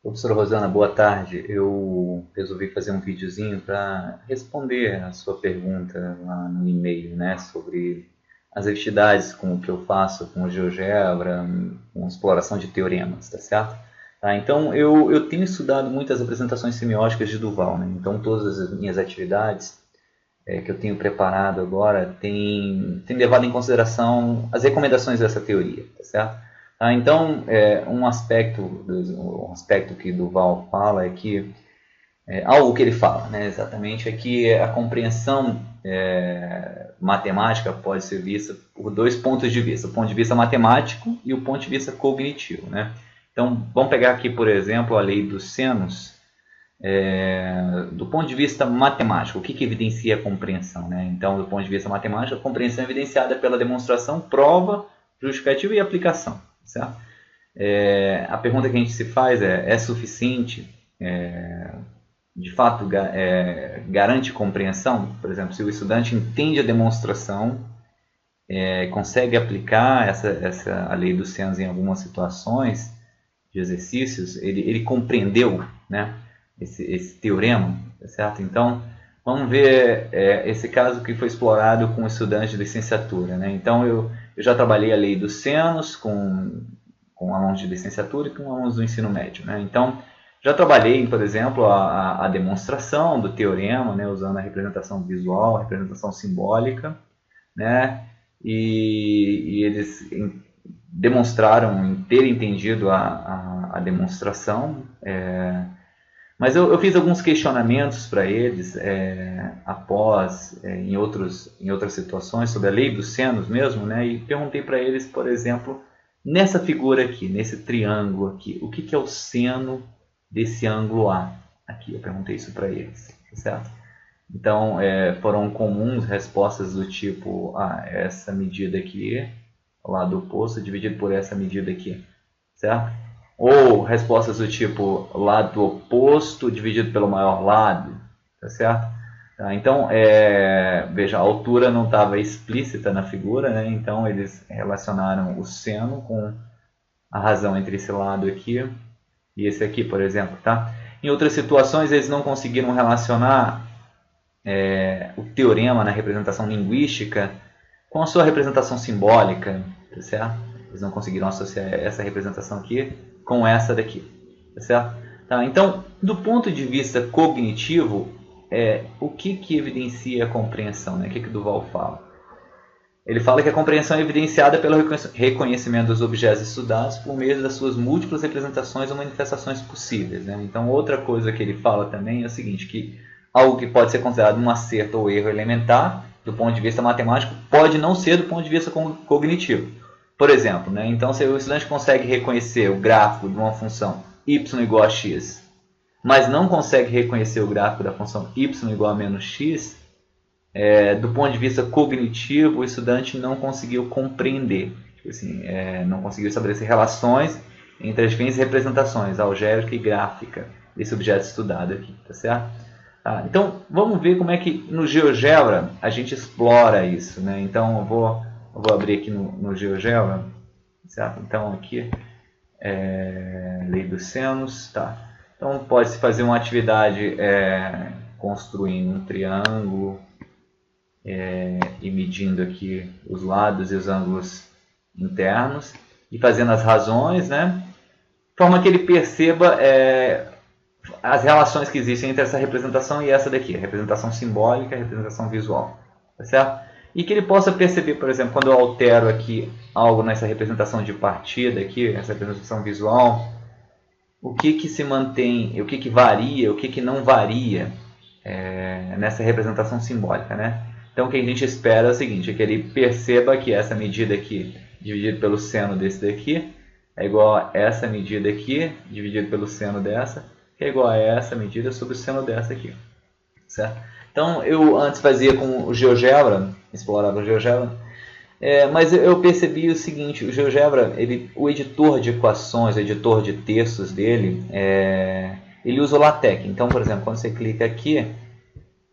Professora Rosana, boa tarde. Eu resolvi fazer um videozinho para responder a sua pergunta lá no e-mail, né, sobre as atividades com o que eu faço com o GeoGebra, com exploração de teoremas, tá certo? Tá, então, eu tenho estudado muitas apresentações semióticas de Duval, né? Então, todas as minhas atividades que eu tenho preparado agora têm levado em consideração as recomendações dessa teoria, tá certo? Então, um aspecto que Duval fala é que, algo que ele fala, né, exatamente, é que a compreensão matemática pode ser vista por dois pontos de vista, o ponto de vista matemático e o ponto de vista cognitivo, né? Então, vamos pegar aqui, por exemplo, a lei dos senos, do ponto de vista matemático, o que evidencia a compreensão, né? Então, do ponto de vista matemático, a compreensão é evidenciada pela demonstração, prova, justificativa e aplicação, certo? A pergunta que a gente se faz é suficiente, de fato, garante compreensão? Por exemplo, se o estudante entende a demonstração, consegue aplicar a lei dos senos em algumas situações de exercícios, ele compreendeu, né, esse teorema, tá certo? Então, vamos ver esse caso que foi explorado com estudante de licenciatura, né? Então, eu já trabalhei a lei dos senos com alunos de licenciatura e com alunos do ensino médio, né? Então, já trabalhei, por exemplo, a demonstração do teorema, né, usando a representação visual, a representação simbólica, né? E eles demonstraram ter entendido a demonstração, mas eu fiz alguns questionamentos para eles após, em outras situações, sobre a lei dos senos mesmo, né? E perguntei para eles, por exemplo, nessa figura aqui, nesse triângulo aqui, o que é o seno desse ângulo A? Aqui, eu perguntei isso para eles, certo? Então, foram comuns respostas do tipo, essa medida aqui, o lado oposto, dividido por essa medida aqui, certo? Ou respostas do tipo, lado oposto dividido pelo maior lado, tá certo? Então, veja, a altura não estava explícita na figura, né? Então eles relacionaram o seno com a razão entre esse lado aqui e esse aqui, por exemplo, tá? Em outras situações, eles não conseguiram relacionar o teorema na representação linguística com a sua representação simbólica, tá certo? Eles não conseguiram associar essa representação aqui com essa daqui, tá certo? Tá, então, do ponto de vista cognitivo, o que evidencia a compreensão, né? O que Duval fala? Ele fala que a compreensão é evidenciada pelo reconhecimento dos objetos estudados por meio das suas múltiplas representações ou manifestações possíveis, né? Então, outra coisa que ele fala também é o seguinte, que algo que pode ser considerado um acerto ou erro elementar, do ponto de vista matemático, pode não ser do ponto de vista cognitivo. Por exemplo, né? Então, se o estudante consegue reconhecer o gráfico de uma função y igual a x, mas não consegue reconhecer o gráfico da função y igual a menos x, do ponto de vista cognitivo, o estudante não conseguiu compreender, tipo assim, não conseguiu estabelecer relações entre as diferentes representações algébrica e gráfica desse objeto estudado aqui, tá certo? Então, vamos ver como é que no GeoGebra a gente explora isso, né? Então, eu vou abrir aqui no GeoGebra, certo? Então, aqui, lei dos senos, tá? Então, pode-se fazer uma atividade construindo um triângulo, e medindo aqui os lados e os ângulos internos e fazendo as razões, né? De forma que ele perceba as relações que existem entre essa representação e essa daqui, a representação simbólica e a representação visual, tá certo? E que ele possa perceber, por exemplo, quando eu altero aqui algo nessa representação de partida aqui, essa representação visual, o que se mantém, o que varia, o que não varia nessa representação simbólica, né? Então, o que a gente espera é o seguinte, é que ele perceba que essa medida aqui, dividido pelo seno desse daqui, é igual a essa medida aqui, dividido pelo seno dessa, que é igual a essa medida sobre o seno dessa aqui, certo? Então, eu antes fazia com o GeoGebra, explorava o GeoGebra, mas eu percebi o seguinte, o GeoGebra, o editor de equações, o editor de textos dele, ele usa o LaTeX. Então, por exemplo, quando você clica aqui,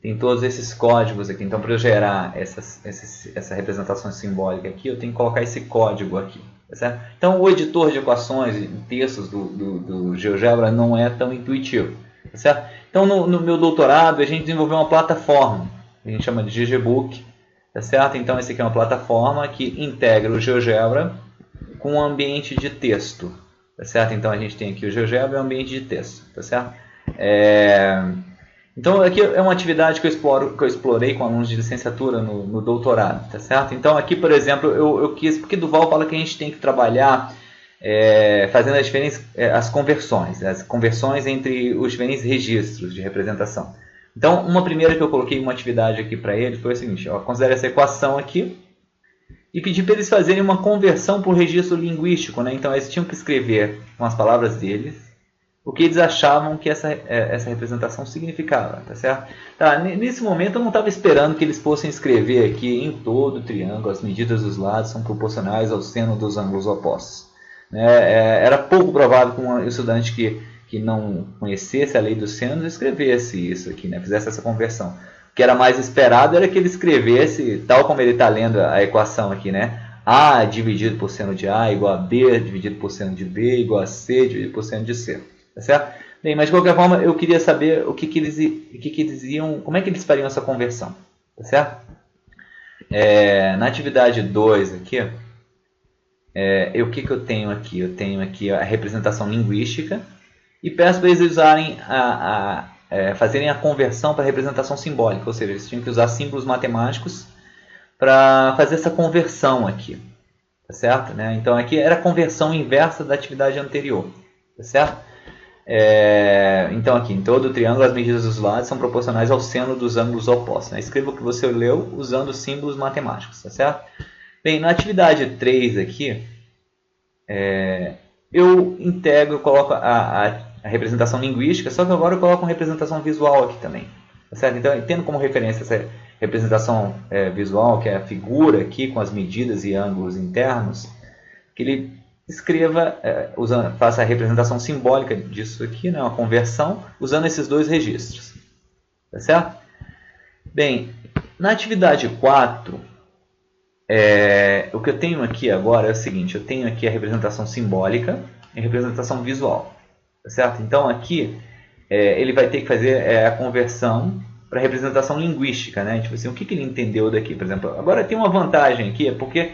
tem todos esses códigos aqui. Então, para eu gerar essa representação simbólica aqui, eu tenho que colocar esse código aqui, Tá certo? Então, o editor de equações e textos do GeoGebra não é tão intuitivo. Tá certo? Então, no meu doutorado, a gente desenvolveu uma plataforma, a gente chama de GGBook. Tá certo? Então, essa aqui é uma plataforma que integra o GeoGebra com um ambiente de texto. Tá certo? Então, a gente tem aqui o GeoGebra e o ambiente de texto. Tá certo? Então, aqui é uma atividade que eu explorei com alunos de licenciatura no doutorado, tá certo? Então, aqui, por exemplo, eu quis, porque Duval fala que a gente tem que trabalhar fazendo as conversões entre os diferentes registros de representação. Então, uma primeira que eu coloquei uma atividade aqui para eles foi o seguinte, ó, considere essa equação aqui e pedi para eles fazerem uma conversão por registro linguístico, né? Então, eles tinham que escrever com as palavras deles o que eles achavam que essa representação significava, tá certo? Tá, nesse momento eu não estava esperando que eles fossem escrever aqui em todo o triângulo, as medidas dos lados são proporcionais ao seno dos ângulos opostos. Era pouco provável que um estudante que não conhecesse a lei dos senos escrevesse isso aqui, né? Fizesse essa conversão. O que era mais esperado era que ele escrevesse, tal como ele está lendo a equação aqui, né? A dividido por seno de A igual a B dividido por seno de B igual a C dividido por seno de C. Tá certo? Bem, mas de qualquer forma eu queria saber o que eles iam, como é que eles fariam essa conversão, tá certo? Na atividade 2 aqui, o que eu tenho aqui? Eu tenho aqui a representação linguística e peço para eles usarem fazerem a conversão para a representação simbólica, ou seja, eles tinham que usar símbolos matemáticos para fazer essa conversão aqui, tá certo? Né? Então aqui era a conversão inversa da atividade anterior, tá certo? Então aqui, em todo o triângulo as medidas dos lados são proporcionais ao seno dos ângulos opostos. Né? Escreva o que você leu usando símbolos matemáticos, tá certo? Bem, na atividade 3 aqui, eu integro, coloco a representação linguística, só que agora eu coloco uma representação visual aqui também, tá certo? Então, tendo como referência essa representação visual, que é a figura aqui com as medidas e ângulos internos, que ele escreva, faça a representação simbólica disso aqui, né, uma conversão, usando esses dois registros. Tá certo? Bem, na atividade 4, o que eu tenho aqui agora é o seguinte, eu tenho aqui a representação simbólica e a representação visual. Tá certo? Então aqui ele vai ter que fazer a conversão para a representação linguística. Né? Tipo assim, o que ele entendeu daqui, por exemplo. Agora tem uma vantagem aqui, é porque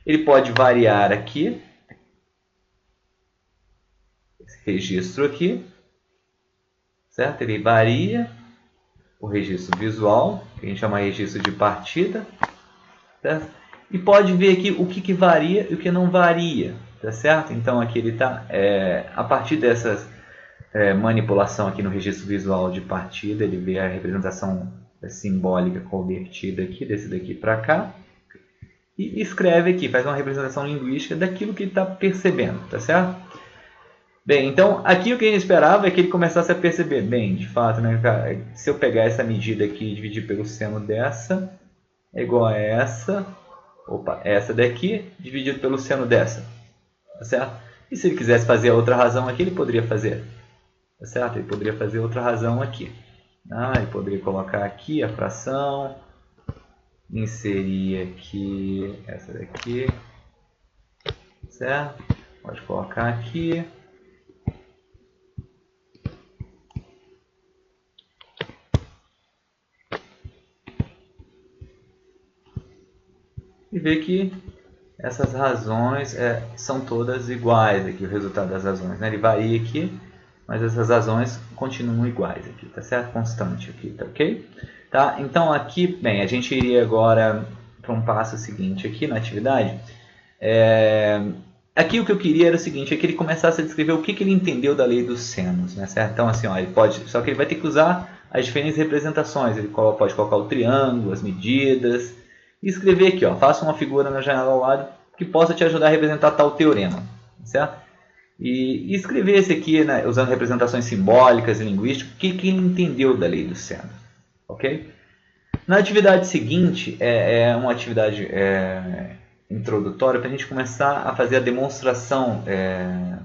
ele pode variar aqui, registro aqui, certo? Ele varia o registro visual, que a gente chama de registro de partida, certo? E pode ver aqui o que varia e o que não varia, tá certo? Então aqui ele está, a partir dessa manipulação aqui no registro visual de partida, ele vê a representação simbólica convertida aqui, desse daqui para cá, e escreve aqui, faz uma representação linguística daquilo que ele está percebendo, tá certo? Bem, então aqui o que a gente esperava é que ele começasse a perceber, bem, de fato, né, cara, se eu pegar essa medida aqui e dividir pelo seno dessa, é igual a essa daqui, dividido pelo seno dessa, tá certo? E se ele quisesse fazer a outra razão aqui, ele poderia fazer, tá certo? Ele poderia fazer outra razão aqui. Ele poderia colocar aqui a fração, inserir aqui essa daqui, certo? Pode colocar aqui. E ver que essas razões são todas iguais aqui, o resultado das razões. Né? Ele varia aqui, mas essas razões continuam iguais aqui, tá certo? Constante aqui, tá ok? Tá? Então aqui, bem, a gente iria agora para um passo seguinte aqui na atividade. Aqui o que eu queria era o seguinte, é que ele começasse a descrever o que ele entendeu da lei dos senos, né? Certo? Então assim, ó, ele pode, só que ele vai ter que usar as diferentes representações. Ele pode colocar o triângulo, as medidas, e escrever aqui, ó, faça uma figura na janela ao lado que possa te ajudar a representar tal teorema, certo? E escrever esse aqui, né, usando representações simbólicas e linguísticas, o que ele entendeu da lei dos senos, ok? Na atividade seguinte, é uma atividade introdutória para a gente começar a fazer a demonstração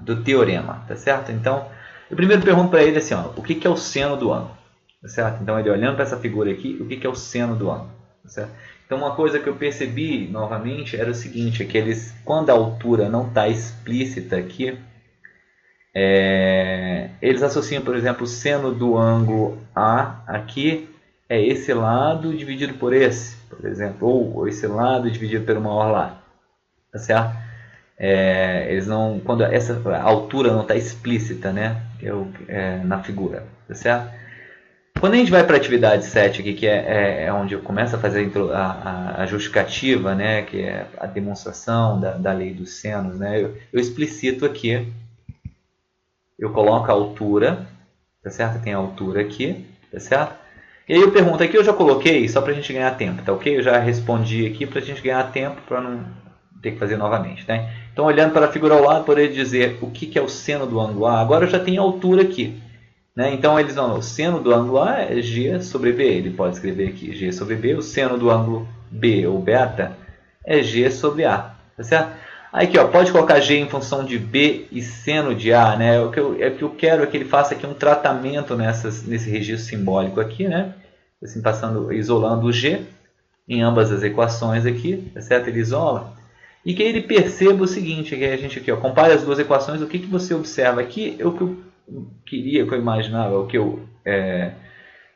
do teorema, tá certo? Então, eu primeiro pergunto para ele assim, ó, o que é o seno do ângulo, tá certo? Então, ele olhando para essa figura aqui, o que é o seno do ângulo, tá certo? Então uma coisa que eu percebi novamente era o seguinte, é que eles, quando a altura não está explícita aqui, eles associam, por exemplo, o seno do ângulo A aqui é esse lado dividido por esse, por exemplo, ou esse lado dividido pelo maior lado, tá certo? Eles não, quando essa altura não está explícita, né, na figura, tá certo? Quando a gente vai para a atividade 7 aqui, que é onde eu começo a fazer a justificativa, né, que é a demonstração da lei dos senos, né, eu explicito aqui, eu coloco a altura, tá certo? Tem a altura aqui, tá certo? E aí eu pergunto, aqui eu já coloquei só para a gente ganhar tempo, tá ok? Eu já respondi aqui para a gente ganhar tempo, para não ter que fazer novamente, tá? Então, olhando para a figura ao lado, poderia dizer o que é o seno do ângulo A. Agora eu já tenho a altura aqui, né? Então, eles vão, o seno do ângulo A é G sobre B. Ele pode escrever aqui G sobre B. O seno do ângulo B, ou beta, é G sobre A, tá certo? Aí aqui, ó, pode colocar G em função de B e seno de A, né? O que eu quero é que ele faça aqui um tratamento nesse registro simbólico aqui, né? Assim, isolando o G em ambas as equações aqui, tá certo? Ele isola. E que ele perceba o seguinte, que a gente aqui, ó, compare as duas equações, o que você observa aqui, é o que eu queria, o que eu imaginava, o que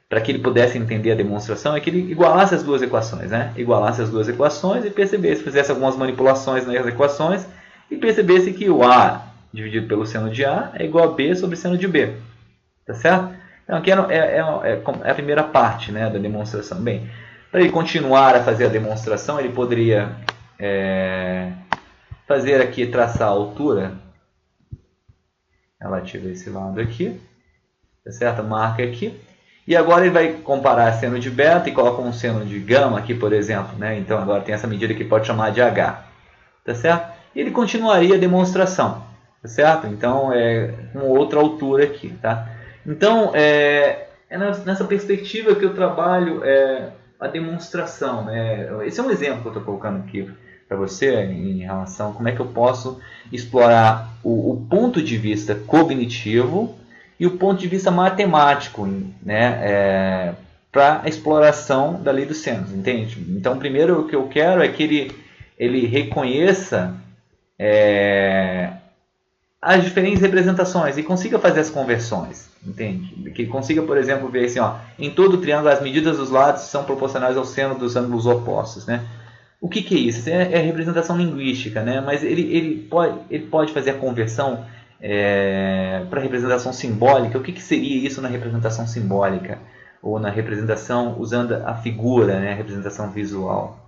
para que ele pudesse entender a demonstração, é que ele igualasse as duas equações, né? Igualasse as duas equações e percebesse, fizesse algumas manipulações nas equações e percebesse que o A dividido pelo seno de A é igual a B sobre seno de B. Tá certo? Então, aqui é a primeira parte, né, da demonstração. Bem, para ele continuar a fazer a demonstração, ele poderia fazer aqui, traçar a altura relativa a esse lado aqui. Tá certo? Marca aqui. E agora ele vai comparar seno de beta e coloca um seno de gama aqui, por exemplo, né? Então agora tem essa medida que pode chamar de H, tá certo? E ele continuaria a demonstração, tá certo? Então com outra altura aqui, tá? Então nessa perspectiva que eu trabalho a demonstração, né? Esse é um exemplo que eu estou colocando aqui para você em relação a como é que eu posso explorar o ponto de vista cognitivo e o ponto de vista matemático, né, para a exploração da lei dos senos, entende? Então, primeiro o que eu quero é que ele reconheça as diferentes representações e consiga fazer as conversões, entende? Que ele consiga, por exemplo, ver assim, ó, em todo o triângulo as medidas dos lados são proporcionais ao seno dos ângulos opostos, né? O que é isso? Isso é representação linguística, né? Mas ele pode fazer a conversão para representação simbólica. O que seria isso na representação simbólica? Ou na representação usando a figura, né? A representação visual.